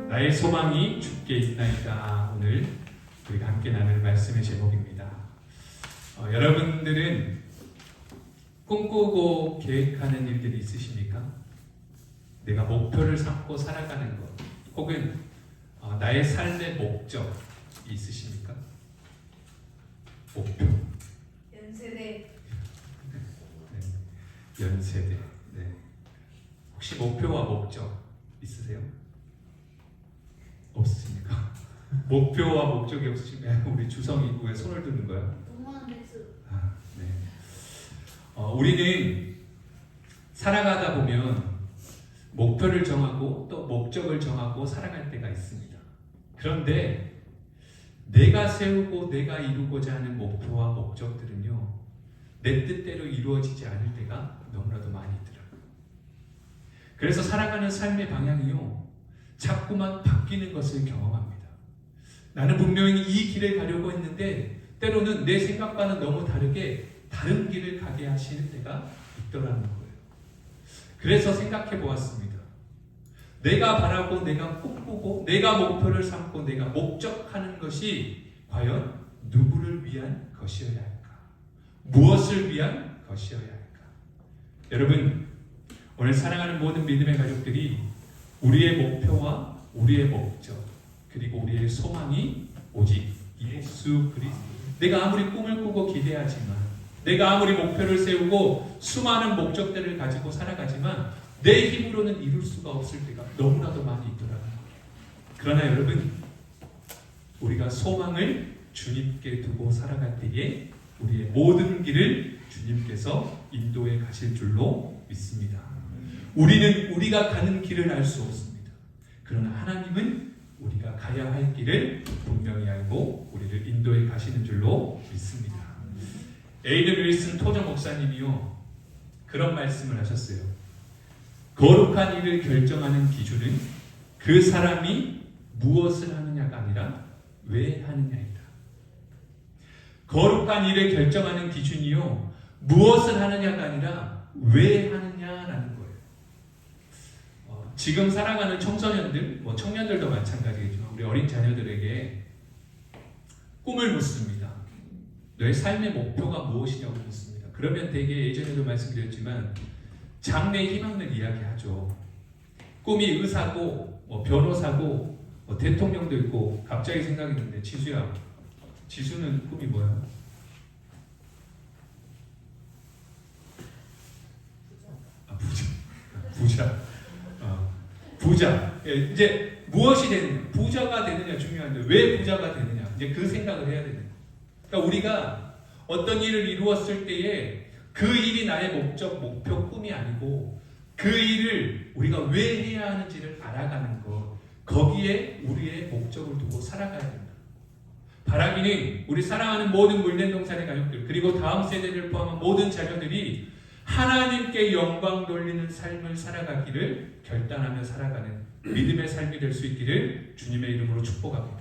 나의 소망이 주께 있나이다. 오늘 우리가 함께 나눌 말씀의 제목입니다. 여러분들은 꿈꾸고 계획하는 일들이 있으십니까? 내가 목표를 삼고 살아가는 것, 혹은 나의 삶의 목적이 있으십니까? 목표. 연세대. 네. 연세대. 네. 혹시 목표와 목적 있으세요? 없으십니까? 목표와 목적이 없으시면 우리 주성이 왜 손을 드는 거야? 너무한 백수. 네. 우리는 살아가다 보면 목표를 정하고 또 목적을 정하고 살아갈 때가 있습니다. 그런데 내가 세우고 내가 이루고자 하는 목표와 목적들은요, 내 뜻대로 이루어지지 않을 때가 너무나도 많이 있더라고요. 그래서 살아가는 삶의 방향이요, 자꾸만 바뀌는 것을 경험합니다. 나는 분명히 이 길을 가려고 했는데 때로는 내 생각과는 너무 다르게 다른 길을 가게 하시는 때가 있더라는 거예요. 그래서 생각해 보았습니다. 내가 바라고 내가 꿈꾸고 내가 목표를 삼고 내가 목적하는 것이 과연 누구를 위한 것이어야 할까? 무엇을 위한 것이어야 할까? 여러분, 오늘 사랑하는 모든 믿음의 가족들이 우리의 목표와 우리의 목적, 그리고 우리의 소망이 오직 예수 그리스도. 내가 아무리 꿈을 꾸고 기대하지만, 내가 아무리 목표를 세우고 수많은 목적들을 가지고 살아가지만 내 힘으로는 이룰 수가 없을 때가 너무나도 많이 있더라고요. 그러나 여러분, 우리가 소망을 주님께 두고 살아갈 때에 우리의 모든 길을 주님께서 인도해 가실 줄로 믿습니다. 우리는 우리가 가는 길을 알 수 없습니다. 그러나 하나님은 우리가 가야 할 길을 분명히 알고 우리를 인도해 가시는 줄로 믿습니다. 에이든 윌슨 토저 목사님이요, 그런 말씀을 하셨어요. 거룩한 일을 결정하는 기준은 그 사람이 무엇을 하느냐가 아니라 왜 하느냐이다. 거룩한 일을 결정하는 기준이요, 무엇을 하느냐가 아니라 왜 하느냐라는 거예요. 지금 살아가는 청소년들, 청년들도 마찬가지겠지만 우리 어린 자녀들에게 꿈을 묻습니다. 너의 삶의 목표가 무엇이냐고 묻습니다. 그러면 되게 예전에도 말씀드렸지만 장래 희망을 이야기하죠. 꿈이 의사고 변호사고 대통령도 있고. 갑자기 생각이 드는데, 지수야, 지수는 꿈이 뭐야? 부자. 이제 무엇이 되느냐, 부자가 되느냐 중요한데 왜 부자가 되느냐, 이제 그 생각을 해야 되는 거예요. 그러니까 우리가 어떤 일을 이루었을 때에 그 일이 나의 목적, 목표, 꿈이 아니고 그 일을 우리가 왜 해야 하는지를 알아가는 것, 거기에 우리의 목적을 두고 살아가야 된다. 바라기는 우리 사랑하는 모든 물랜동산의 가족들, 그리고 다음 세대를 포함한 모든 자녀들이 하나님께 영광 돌리는 삶을 살아가기를 결단하며 살아가는 믿음의 삶이 될 수 있기를 주님의 이름으로 축복합니다.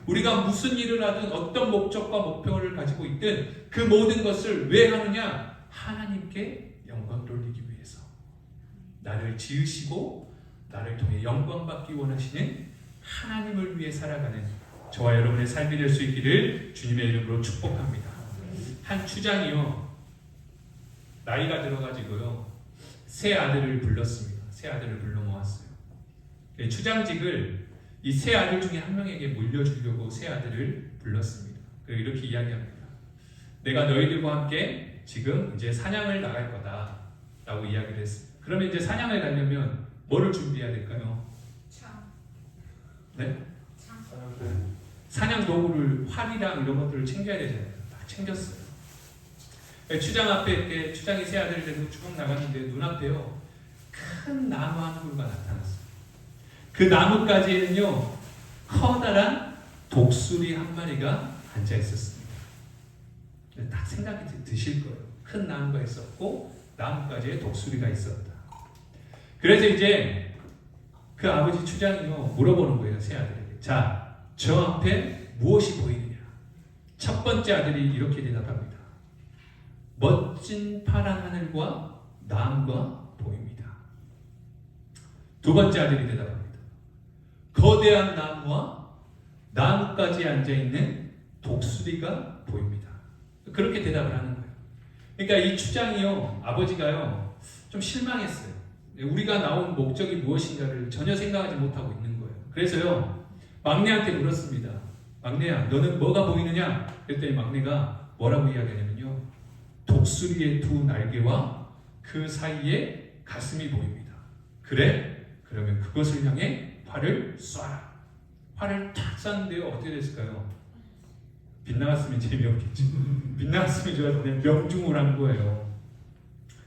우리가 무슨 일을 하든 어떤 목적과 목표를 가지고 있든 그 모든 것을 왜 하느냐? 하나님께 영광 돌리기 위해서. 나를 지으시고 나를 통해 영광 받기 원하시는 하나님을 위해 살아가는 저와 여러분의 삶이 될 수 있기를 주님의 이름으로 축복합니다. 한 추장이요, 나이가 들어가지고요, 세 아들을 불렀습니다. 세 아들을 불러 모았어요. 추장직을 이 세 아들 중에 한 명에게 물려주려고 세 아들을 불렀습니다. 그리고 이렇게 이야기합니다. 내가 너희들과 함께 지금 이제 사냥을 나갈 거다 라고 이야기를 했습니다. 그러면 이제 사냥을 가려면 뭐를 준비해야 될까요? 창. 네? 창. 사냥 도구를, 활이랑 이런 것들을 챙겨야 되잖아요. 다 챙겼어요. 추장 앞에 이렇게 추장이 세 아들을 데리고 쭉 나갔는데 눈앞에요, 큰 나무 한 그루가 나타났어요. 그 나뭇가지에는요, 커다란 독수리 한 마리가 앉아 있었습니다. 딱 생각이 드실 거예요. 큰 나무가 있었고 나뭇가지에 독수리가 있었다. 그래서 이제 그 아버지 추장이요, 물어보는 거예요, 세 아들에게. 자, 저 앞에 무엇이 보이느냐? 첫 번째 아들이 이렇게 대답합니다. 멋진 파란 하늘과 나무가 보입니다. 두 번째 아들이 대답합니다. 거대한 나무와 나뭇가지에 앉아있는 독수리가 보입니다. 그렇게 대답을 하는 거예요. 그러니까 이 추장이요, 아버지가요, 좀 실망했어요. 우리가 나온 목적이 무엇인가를 전혀 생각하지 못하고 있는 거예요. 그래서요, 막내한테 물었습니다. 막내야, 너는 뭐가 보이느냐? 그랬더니 막내가 뭐라고 이야기하냐면요, 독수리의 두 날개와 그 사이에 가슴이 보입니다. 그래? 그러면 그것을 향해 활을 쏴라. 활을 탁 쐈는데요, 어떻게 됐을까요? 빗나갔으면 재미없겠죠. 빗나갔으면 좋아서 그냥 명중을 한 거예요.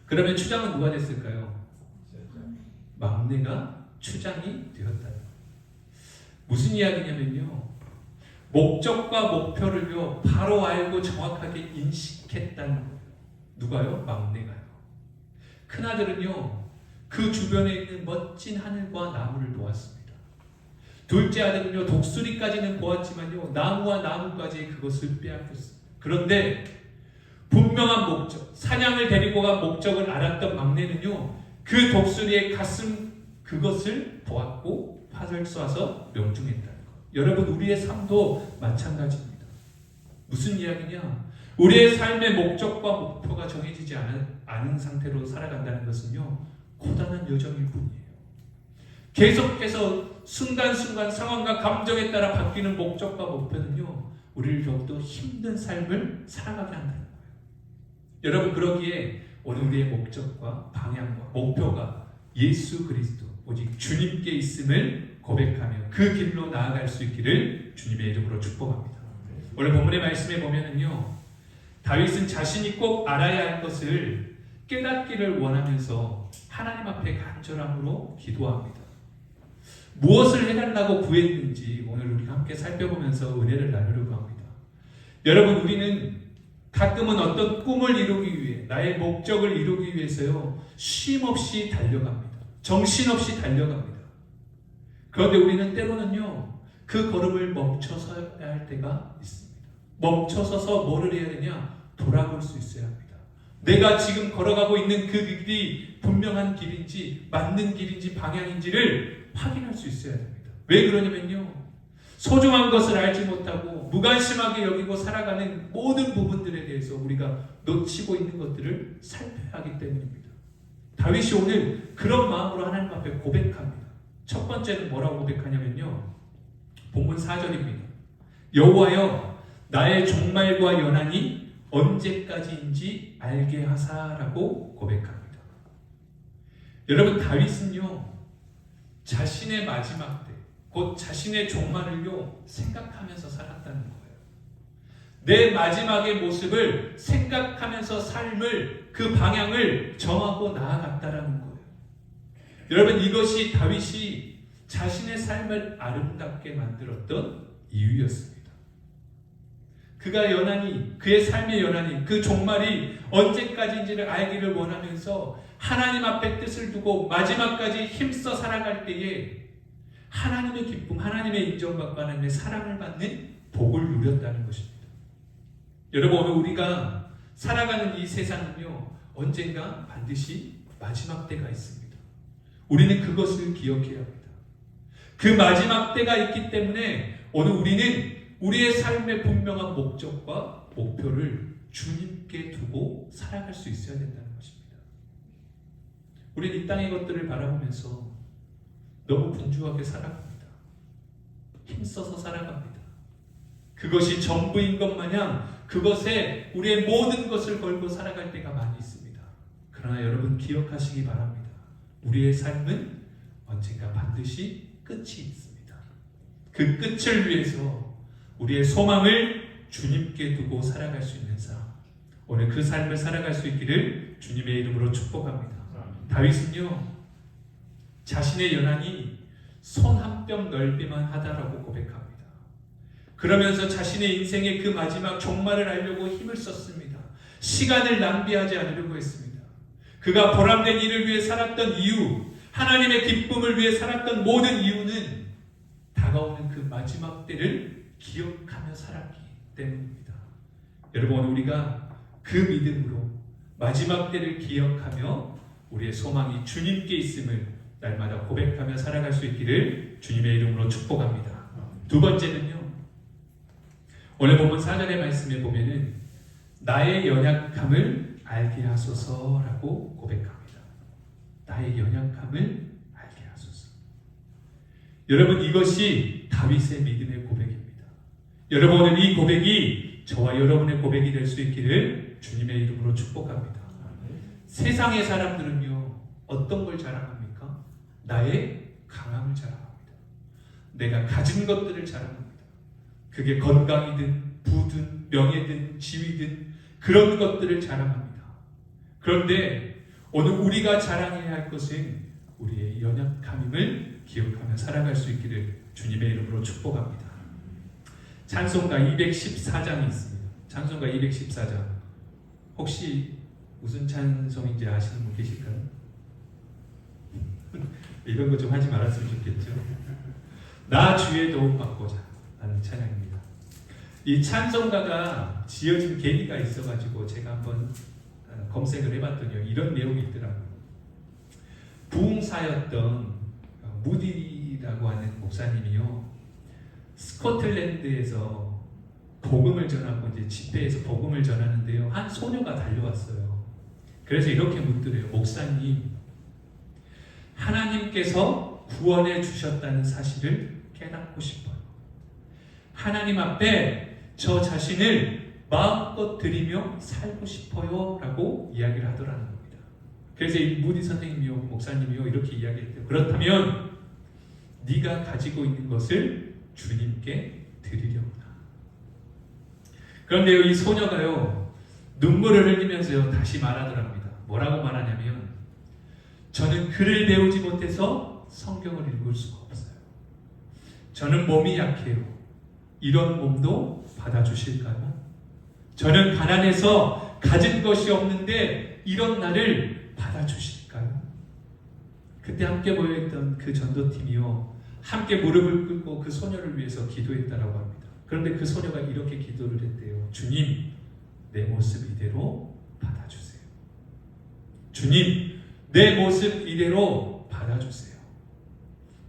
그러면 추장은 누가 됐을까요? 막내가 추장이 되었다. 무슨 이야기냐면요, 목적과 목표를요 바로 알고 정확하게 인식했다는 거예요. 누가요? 막내가요. 큰아들은요 그 주변에 있는 멋진 하늘과 나무를 보았습니다. 둘째 아들은요 독수리까지는 보았지만요 나무와 나뭇가지에 그것을 빼앗겼습니다. 그런데 분명한 목적, 사냥을 데리고 간 목적을 알았던 막내는요 그 독수리의 가슴 그것을 보았고 활을 쏴서 명중했다는 것. 여러분, 우리의 삶도 마찬가지입니다. 무슨 이야기냐? 우리의 삶의 목적과 목표가 정해지지 않은 상태로 살아간다는 것은요 고단한 여정일 뿐이에요. 계속해서 순간순간 상황과 감정에 따라 바뀌는 목적과 목표는요 우리를 더욱더 힘든 삶을 살아가게 한다는 거예요. 여러분, 그러기에 오늘 우리의 목적과 방향과 목표가 예수 그리스도 오직 주님께 있음을 고백하며 그 길로 나아갈 수 있기를 주님의 이름으로 축복합니다. 오늘 본문의 말씀에 보면은요 다윗은 자신이 꼭 알아야 할 것을 깨닫기를 원하면서 하나님 앞에 간절함으로 기도합니다. 무엇을 해달라고 구했는지 오늘 우리가 함께 살펴보면서 은혜를 나누려고 합니다. 여러분, 우리는 가끔은 어떤 꿈을 이루기 위해, 나의 목적을 이루기 위해서요 쉼없이 달려갑니다. 정신없이 달려갑니다. 그런데 우리는 때로는요 그 걸음을 멈춰서야 할 때가 있습니다. 멈춰서서 뭐를 해야 되냐? 돌아볼 수 있어야 합니다. 내가 지금 걸어가고 있는 그 길이 분명한 길인지 맞는 길인지 방향인지를 확인할 수 있어야 됩니다. 왜 그러냐면요 소중한 것을 알지 못하고 무관심하게 여기고 살아가는 모든 부분들에 대해서 우리가 놓치고 있는 것들을 살펴야 하기 때문입니다. 다윗이 오늘 그런 마음으로 하나님 앞에 고백합니다. 첫 번째는 뭐라고 고백하냐면요 본문 4절입니다. 여호와여, 나의 종말과 연한이 언제까지인지 알게 하사라고 고백합니다. 여러분, 다윗은요 자신의 마지막 때, 곧 자신의 종말을요 생각하면서 살았다는 거예요. 내 마지막의 모습을 생각하면서 삶을, 그 방향을 정하고 나아갔다라는 거예요. 여러분, 이것이 다윗이 자신의 삶을 아름답게 만들었던 이유였습니다. 그가 연한이, 그의 삶의 연한이, 그 종말이 언제까지인지를 알기를 원하면서 하나님 앞에 뜻을 두고 마지막까지 힘써 살아갈 때에 하나님의 기쁨, 하나님의 인정받고 하나님의 사랑을 받는 복을 누렸다는 것입니다. 여러분, 오늘 우리가 살아가는 이 세상은요 언젠가 반드시 마지막 때가 있습니다. 우리는 그것을 기억해야 합니다. 그 마지막 때가 있기 때문에 오늘 우리는 우리의 삶의 분명한 목적과 목표를 주님께 두고 살아갈 수 있어야 된다는 것입니다. 우리는 이 땅의 것들을 바라보면서 너무 분주하게 살아갑니다. 힘써서 살아갑니다. 그것이 전부인 것 마냥 그것에 우리의 모든 것을 걸고 살아갈 때가 많이 있습니다. 그러나 여러분, 기억하시기 바랍니다. 우리의 삶은 언젠가 반드시 끝이 있습니다. 그 끝을 위해서 우리의 소망을 주님께 두고 살아갈 수 있는 삶, 오늘 그 삶을 살아갈 수 있기를 주님의 이름으로 축복합니다. 다윗은요 자신의 연한이 손 한 뼘 넓이만 하다라고 고백합니다. 그러면서 자신의 인생의 그 마지막 종말을 알려고 힘을 썼습니다. 시간을 낭비하지 않으려고 했습니다. 그가 보람된 일을 위해 살았던 이유, 하나님의 기쁨을 위해 살았던 모든 이유는 다가오는 그 마지막 때를 기억하며 살았기 때문입니다. 여러분, 우리가 그 믿음으로 마지막 때를 기억하며 우리의 소망이 주님께 있음을 날마다 고백하며 살아갈 수 있기를 주님의 이름으로 축복합니다. 두 번째는요. 오늘 본문 4절의 말씀에 보면은 나의 연약함을 알게 하소서라고 고백합니다. 나의 연약함을 알게 하소서. 여러분, 이것이 다윗의 믿음의 고백입니다. 여러분, 오늘 이 고백이 저와 여러분의 고백이 될 수 있기를 주님의 이름으로 축복합니다. 세상의 사람들은요, 어떤 걸 자랑합니까? 나의 강함을 자랑합니다. 내가 가진 것들을 자랑합니다. 그게 건강이든 부든 명예든 지위든 그런 것들을 자랑합니다. 그런데 오늘 우리가 자랑해야 할 것은 우리의 연약함임을 기억하며 살아갈 수 있기를 주님의 이름으로 축복합니다. 찬송가 214장이 있습니다. 찬송가 214장. 혹시 무슨 찬송인지 아시는 분 계실까요? 이런 거 좀 하지 말았으면 좋겠죠. 나 주의 도움 받고자 라는 찬양입니다. 이 찬송가가 지어진 계기가 있어가지고 제가 한번 검색을 해봤더니 이런 내용이 있더라고요. 부흥사였던 무디라고 하는 목사님이요, 스코틀랜드에서 복음을 전하고 이제 집회에서 복음을 전하는데요, 한 소녀가 달려왔어요. 그래서 이렇게 묻더래요. 목사님, 하나님께서 구원해 주셨다는 사실을 깨닫고 싶어요. 하나님 앞에 저 자신을 마음껏 드리며 살고 싶어요 라고 이야기를 하더라는 겁니다. 그래서 이 무디 선생님이요, 목사님이요, 이렇게 이야기했대요. 그렇다면 네가 가지고 있는 것을 주님께 드리려구나. 그런데요, 이 소녀가요, 눈물을 흘리면서요, 다시 말하더랍니다. 뭐라고 말하냐면, 저는 글을 배우지 못해서 성경을 읽을 수가 없어요. 저는 몸이 약해요. 이런 몸도 받아주실까요? 저는 가난해서 가진 것이 없는데 이런 나를 받아주실까요? 그때 함께 모여있던 그 전도팀이요, 함께 무릎을 꿇고 그 소녀를 위해서 기도했다라고 합니다. 그런데 그 소녀가 이렇게 기도를 했대요. 주님, 내 모습 이대로 받아주세요. 주님, 내 모습 이대로 받아주세요.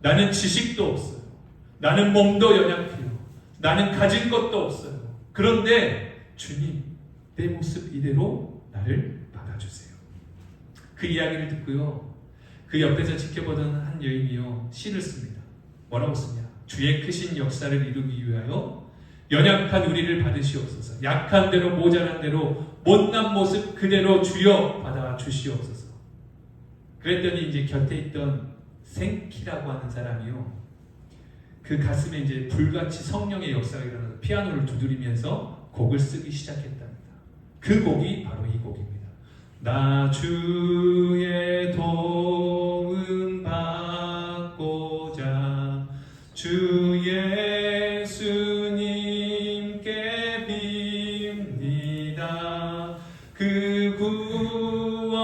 나는 지식도 없어요. 나는 몸도 연약해요. 나는 가진 것도 없어요. 그런데 주님, 내 모습 이대로 나를 받아주세요. 그 이야기를 듣고요, 그 옆에서 지켜보던 한 여인이요, 시를 씁니다. 뭐라고 쓰냐? 주의 크신 역사를 이루기 위하여 연약한 우리를 받으시옵소서. 약한 대로 모자란 대로 못난 모습 그대로 주여 받아 주시옵소서. 그랬더니 이제 곁에 있던 생키라고 하는 사람이요, 그 가슴에 이제 불같이 성령의 역사가 일어나서 피아노를 두드리면서 곡을 쓰기 시작했답니다. 그 곡이 바로 이 곡입니다. 나 주의 도움 받고자 주 예수님께 빕니다. 그 구원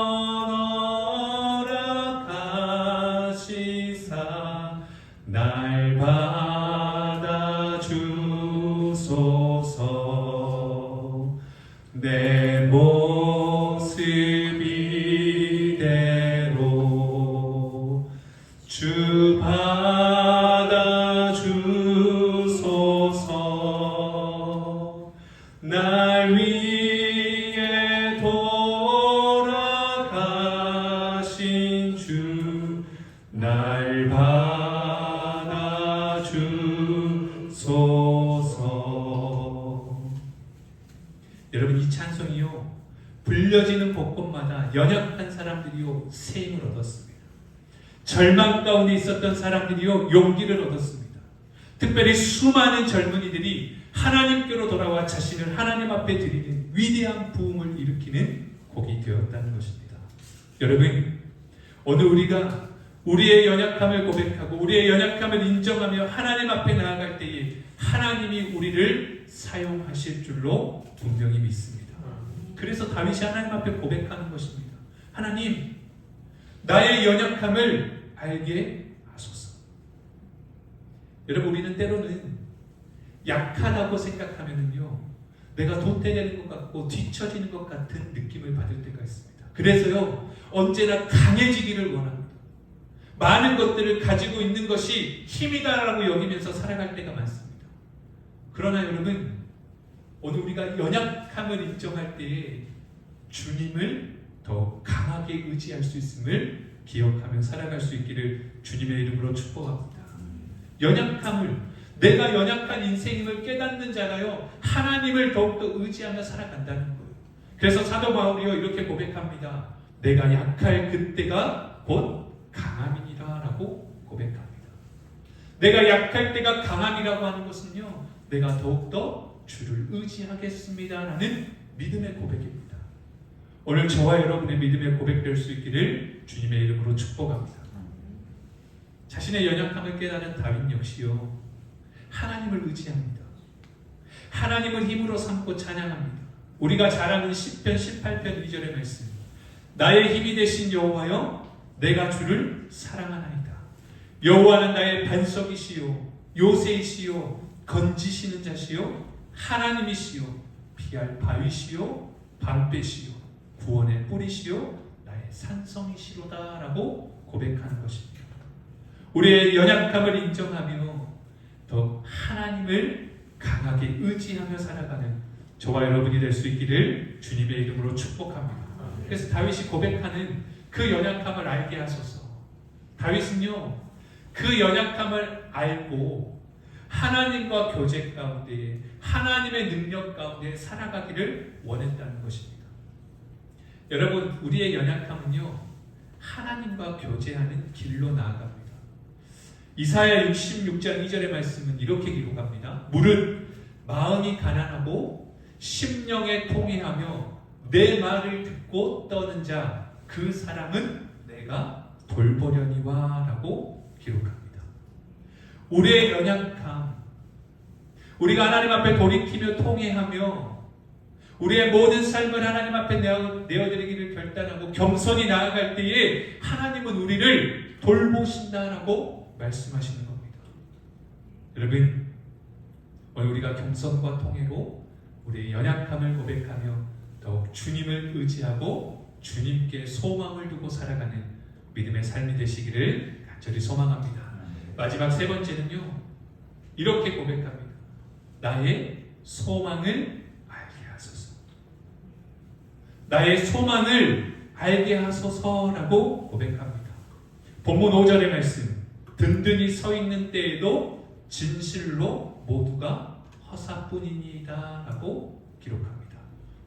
허락하시사 날 받아주소서. 내 모습 이대로 주 받아주소서. 날 위해 돌아가신 주 날 받아주소서. 여러분, 이 찬송이요, 불려지는 곳곳마다 연약한 사람들이요, 새 힘을 얻었습니다. 절망 가운데 있었던 사람들이요, 용기를 얻었습니다. 특별히 수많은 젊은이들이 하나님께로 돌아와 자신을 하나님 앞에 드리는 위대한 부흥을 일으키는 곡이 되었다는 것입니다. 여러분, 오늘 우리가 우리의 연약함을 고백하고 우리의 연약함을 인정하며 하나님 앞에 나아갈 때에 하나님이 우리를 사용하실 줄로 분명히 믿습니다. 그래서 다윗이 하나님 앞에 고백하는 것입니다. 하나님, 나의 연약함을 알게 하소서. 여러분, 우리는 때로는 약하다고 생각하면요, 내가 도태되는 것 같고 뒤처지는 것 같은 느낌을 받을 때가 있습니다. 그래서요, 언제나 강해지기를 원합니다. 많은 것들을 가지고 있는 것이 힘이다라고 여기면서 살아갈 때가 많습니다. 그러나 여러분, 오늘 우리가 연약함을 인정할 때에 주님을 더 강하게 의지할 수 있음을 기억하며 살아갈 수 있기를 주님의 이름으로 축복합니다. 연약함을, 내가 연약한 인생임을 깨닫는 자가요, 하나님을 더욱더 의지하며 살아간다는 거예요. 그래서 사도 바울이요 이렇게 고백합니다. 내가 약할 그때가 곧 강함이니라 라고 고백합니다. 내가 약할 때가 강함이라고 하는 것은요, 내가 더욱더 주를 의지하겠습니다 라는 믿음의 고백입니다. 오늘 저와 여러분의 믿음의 고백될 수 있기를 주님의 이름으로 축복합니다. 자신의 연약함을 깨달은 다윗 역시요, 하나님을 의지합니다. 하나님을 힘으로 삼고 찬양합니다. 우리가 잘 아는 시편 18편 2절의 말씀, 나의 힘이 되신 여호와여, 내가 주를 사랑하나이다. 여호와는 나의 반석이시요 요새이시요 건지시는 자시요 하나님이시요 피할 바위시요 방패시요 구원의 뿌리시요 나의 산성이시로다 라고 고백하는 것입니다. 우리의 연약함을 인정하며 더 하나님을 강하게 의지하며 살아가는 저와 여러분이 될 수 있기를 주님의 이름으로 축복합니다. 그래서 다윗이 고백하는 그 연약함을 알게 하소서. 다윗은요, 그 연약함을 알고 하나님과 교제 가운데, 하나님의 능력 가운데 살아가기를 원했다는 것입니다. 여러분, 우리의 연약함은요, 하나님과 교제하는 길로 나아갑니다. 이사야 66장 2절의 말씀은 이렇게 기록합니다. 무릇 마음이 가난하고 심령에 통회하며 내 말을 듣고 떠는 자, 그 사람은 내가 돌보려니와 라고 기록합니다. 우리의 연약함, 우리가 하나님 앞에 돌이키며 통회하며 우리의 모든 삶을 하나님 앞에 내어드리기를 결단하고 겸손히 나아갈 때에 하나님은 우리를 돌보신다라고 말씀하시는 겁니다. 여러분, 오늘 우리가 겸손과 통회로 우리의 연약함을 고백하며 더욱 주님을 의지하고 주님께 소망을 두고 살아가는 믿음의 삶이 되시기를 간절히 소망합니다. 마지막 세 번째는요, 이렇게 고백합니다. 나의 소망을 알게 하소서. 나의 소망을 알게 하소서라고 고백합니다. 본문 5절의 말씀, 든든히 서 있는 때에도 진실로 모두가 허사뿐이니이다 라고 기록합니다.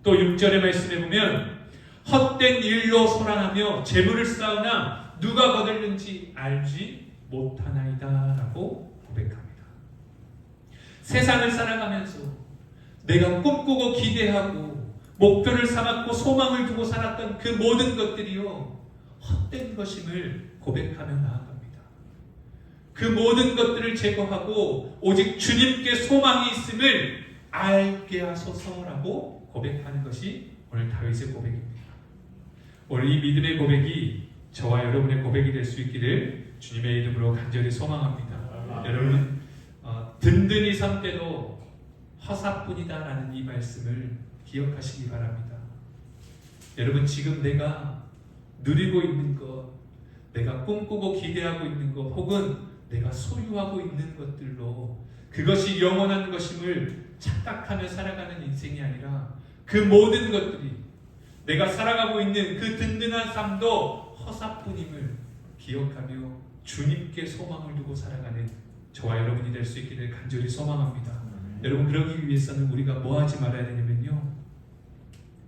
또 6절의 말씀에 보면 헛된 일로 소란하며 재물을 쌓으나 누가 거둘는지 알지 못하나이다 라고 고백합니다. 세상을 살아가면서 내가 꿈꾸고 기대하고 목표를 삼았고 소망을 두고 살았던 그 모든 것들이요, 헛된 것임을 고백하며 나아갑니다. 그 모든 것들을 제거하고 오직 주님께 소망이 있음을 알게 하소서라고 고백하는 것이 오늘 다윗의 고백입니다. 오늘 이 믿음의 고백이 저와 여러분의 고백이 될 수 있기를 주님의 이름으로 간절히 소망합니다. 여러분, 든든히 선 때도 허사뿐이다라는 이 말씀을 기억하시기 바랍니다. 여러분, 지금 내가 누리고 있는 것, 내가 꿈꾸고 기대하고 있는 것, 혹은 내가 소유하고 있는 것들로 그것이 영원한 것임을 착각하며 살아가는 인생이 아니라 그 모든 것들이 내가 살아가고 있는 그 든든한 삶도 허사뿐임을 기억하며 주님께 소망을 두고 살아가는 저와 여러분이 될 수 있기를 간절히 소망합니다. 여러분, 그러기 위해서는 우리가 뭐 하지 말아야 되냐면요,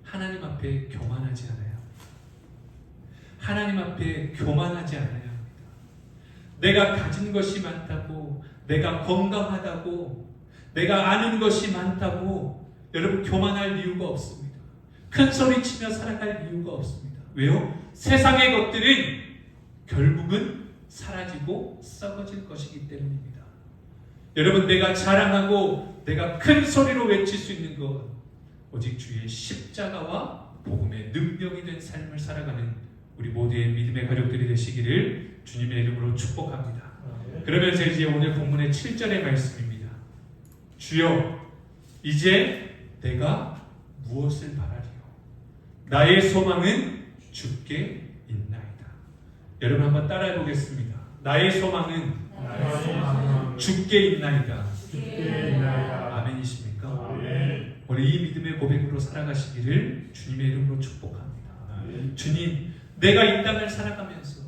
하나님 앞에 교만하지 않아야 합니다. 하나님 앞에 교만하지 않아야 합니다. 내가 가진 것이 많다고, 내가 건강하다고, 내가 아는 것이 많다고 여러분 교만할 이유가 없습니다. 큰 소리 치며 살아갈 이유가 없습니다. 왜요? 세상의 것들은 결국은 사라지고 썩어질 것이기 때문입니다. 여러분, 내가 자랑하고 내가 큰 소리로 외칠 수 있는 것, 오직 주의 십자가와 복음의 능력이 된 삶을 살아가는 우리 모두의 믿음의 가족들이 되시기를 주님의 이름으로 축복합니다. 그러면서 이제 오늘 본문의 7절의 말씀입니다. 주여, 이제 내가 무엇을 바라리요? 나의 소망은 주께 있나이다. 여러분 한번 따라해 보겠습니다. 나의 소망은 주께 있나이다. 아멘이십니까? 오늘 이 믿음의 고백으로 살아가시기를 주님의 이름으로 축복합니다. 주님, 내가 이 땅을 살아가면서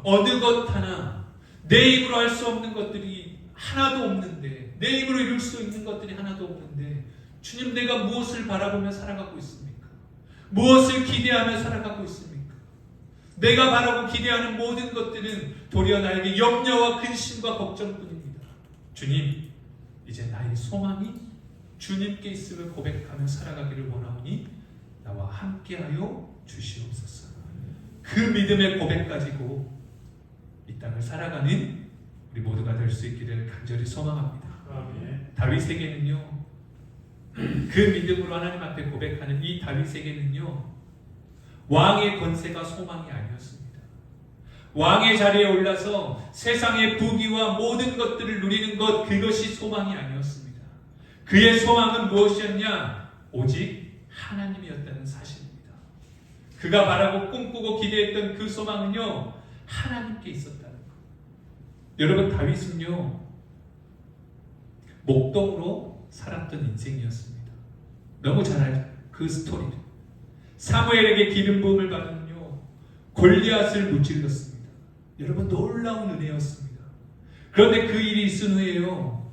어느 것 하나 내 힘으로 할 수 없는 것들이 하나도 없는데, 내 힘으로 이룰 수 있는 것들이 하나도 없는데, 주님, 내가 무엇을 바라보며 살아가고 있습니까? 무엇을 기대하며 살아가고 있습니까? 내가 바라고 기대하는 모든 것들은 도리어 나에게 염려와 근심과 걱정뿐입니다. 주님, 이제 나의 소망이 주님께 있음을 고백하며 살아가기를 원하오니 나와 함께하여 주시옵소서. 그 믿음의 고백 가지고 이 땅을 살아가는 우리 모두가 될 수 있기를 간절히 소망합니다. 다윗에게는요, 그 믿음으로 하나님 앞에 고백하는 이 다윗에게는요, 왕의 권세가 소망이 아니었습니다. 왕의 자리에 올라서 세상의 부귀와 모든 것들을 누리는 것, 그것이 소망이 아니었습니다. 그의 소망은 무엇이었냐? 오직 하나님이었다는 사실입니다. 그가 바라고 꿈꾸고 기대했던 그 소망은요, 하나님께 있었다는 것. 여러분, 다윗은요, 목동으로 살았던 인생이었습니다. 너무 잘 알죠? 그 스토리를. 사무엘에게 기름 부음을 받은요, 골리앗을 무찔렀습니다. 여러분, 놀라운 은혜였습니다. 그런데 그 일이 있은 후에요,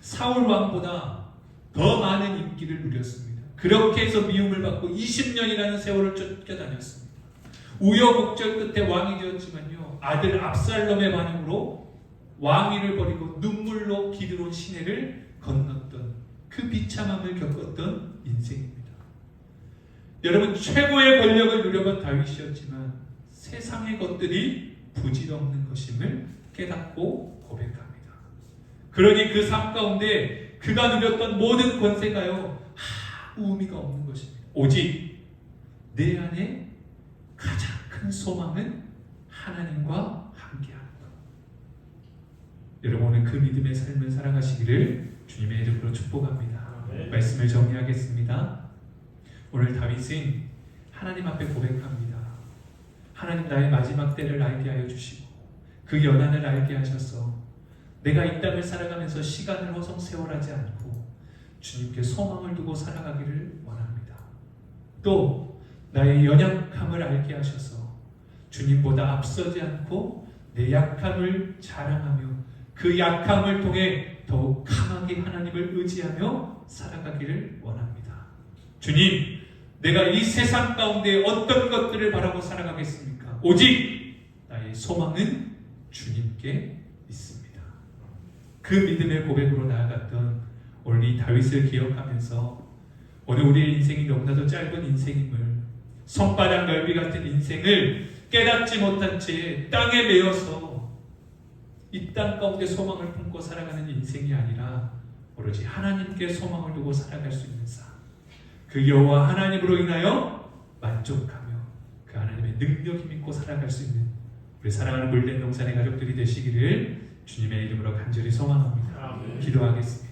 사울 왕보다 더 많은 인기를 누렸습니다. 그렇게 해서 미움을 받고 20년이라는 세월을 쫓겨다녔습니다. 우여곡절 끝에 왕이 되었지만요, 아들 압살롬의 반응으로 왕위를 버리고 눈물로 기드론 시내를 건넜던 그 비참함을 겪었던 인생입니다. 여러분, 최고의 권력을 누려본 다윗이었지만 세상의 것들이 부질없는 것임을 깨닫고 고백합니다. 그러니 그 삶 가운데 그가 누렸던 모든 권세가요, 아무 의미가 없는 것입니다. 오직 내 안에 가장 큰 소망은 하나님과 함께하는 것. 여러분, 오늘 그 믿음의 삶을 살아가시기를 주님의 이름으로 축복합니다. 말씀을 정리하겠습니다. 오늘 다윗은 하나님 앞에 고백합니다. 하나님, 나의 마지막 때를 알게 하여 주시고 그 연한을 알게 하셔서 내가 이 땅을 살아가면서 시간을 허송세월하지 않고 주님께 소망을 두고 살아가기를 원합니다. 또 나의 연약함을 알게 하셔서 주님보다 앞서지 않고 내 약함을 자랑하며 그 약함을 통해 더욱 강하게 하나님을 의지하며 살아가기를 원합니다. 주님, 내가 이 세상 가운데 어떤 것들을 바라고 살아가겠습니까? 오직 나의 소망은 주님께 있습니다. 그 믿음의 고백으로 나아갔던 오늘 이 다윗을 기억하면서 오늘 우리의 인생이 너무나도 짧은 인생임을, 손바닥 넓이 같은 인생을 깨닫지 못한 채 땅에 매여서 이 땅 가운데 소망을 품고 살아가는 인생이 아니라 오로지 하나님께 소망을 두고 살아갈 수 있는 삶, 그 여호와 하나님으로 인하여 만족하며 그 하나님의 능력 힘입고 살아갈 수 있는 우리 사랑하는 물된 농산의 가족들이 되시기를 주님의 이름으로 간절히 소망합니다. 기도하겠습니다.